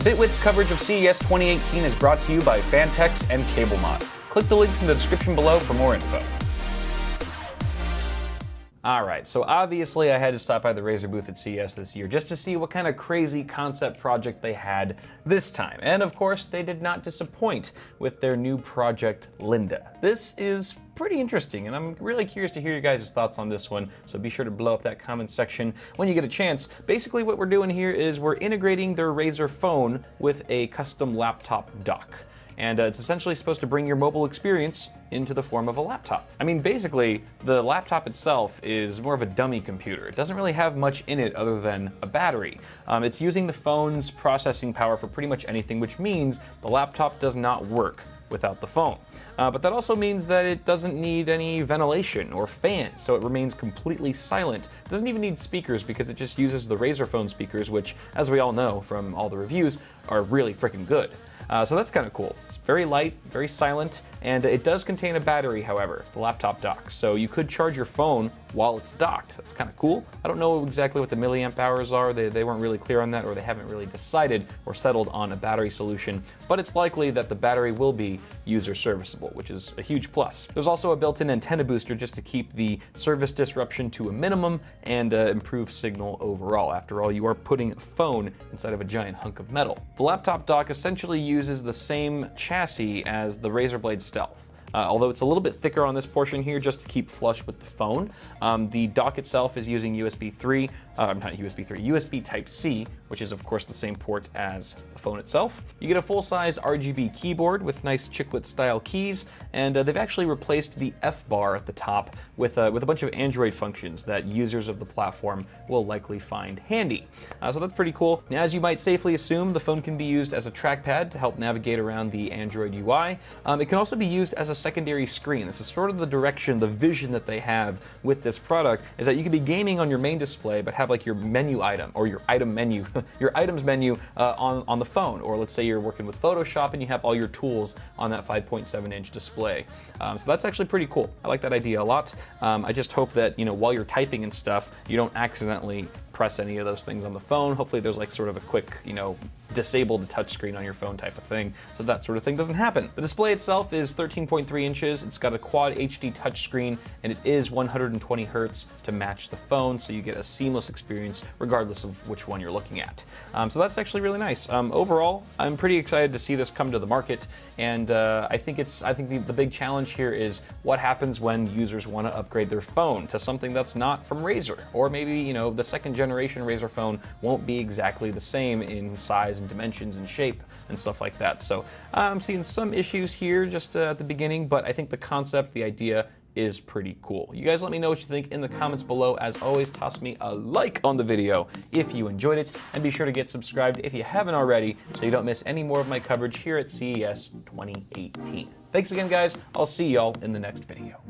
Bitwit's coverage of CES 2018 is brought to you by Fantex and CableMod. Click the links in the description below for more info. Alright, so obviously I had to stop by the Razer booth at CES this year just to see what kind of crazy concept project they had this time. And of course, they did not disappoint with their new project, Linda. This is pretty interesting, and I'm really curious to hear your guys' thoughts on this one, so be sure to blow up that comment section when you get a chance. Basically what we're doing here is we're integrating their Razer phone with a custom laptop dock. And it's essentially supposed to bring your mobile experience into the form of a laptop. I mean, basically, the laptop itself is more of a dummy computer. It doesn't really have much in it other than a battery. It's using the phone's processing power for pretty much anything, which means the laptop does not work without the phone. But that also means that it doesn't need any ventilation or fans, so it remains completely silent. It doesn't even need speakers because it just uses the Razer phone speakers, which, as we all know from all the reviews, are really freaking good. So that's kind of cool. It's very light, very silent, and it does contain a battery, however, the laptop dock. So you could charge your phone while it's docked. That's kind of cool. I don't know exactly what the milliamp hours are. They weren't really clear on that, or they haven't really decided or settled on a battery solution, but it's likely that the battery will be user serviceable, which is a huge plus. There's also a built-in antenna booster just to keep the service disruption to a minimum and improve signal overall. After all, you are putting a phone inside of a giant hunk of metal. The laptop dock essentially uses the same chassis as the Razer Blade Stealth. Although it's a little bit thicker on this portion here just to keep flush with the phone. The dock itself is using USB Type-C, which is of course the same port as the phone itself. You get a full-size RGB keyboard with nice chiclet-style keys, and they've actually replaced the F bar at the top with a bunch of Android functions that users of the platform will likely find handy. So that's pretty cool. Now, as you might safely assume, the phone can be used as a trackpad to help navigate around the Android UI. It can also be used as a secondary screen. This is sort of the direction, the vision that they have with this product, is that you can be gaming on your main display, but have like your menu item or your item menu, your items menu on the phone. Or let's say you're working with Photoshop and you have all your tools on that 5.7-inch display. So that's actually pretty cool. I like that idea a lot. I just hope that, while you're typing and stuff, you don't accidentally press any of those things on the phone. Hopefully there's like sort of a quick, disable the touchscreen on your phone type of thing, so that sort of thing doesn't happen. The display itself is 13.3 inches. It's got a quad HD touchscreen, and it is 120 Hertz to match the phone, so you get a seamless experience regardless of which one you're looking at. So that's actually really nice. Overall, I'm pretty excited to see this come to the market, and I think the big challenge here is what happens when users want to upgrade their phone to something that's not from Razer, or maybe the second generation Razer phone won't be exactly the same in size and dimensions and shape and stuff like that. So I'm seeing some issues here just at the beginning, but I think the concept, the idea, is pretty cool. You guys let me know what you think in the comments below. As always, toss me a like on the video if you enjoyed it, and be sure to get subscribed if you haven't already so you don't miss any more of my coverage here at CES 2018. Thanks again, guys. I'll see y'all in the next video.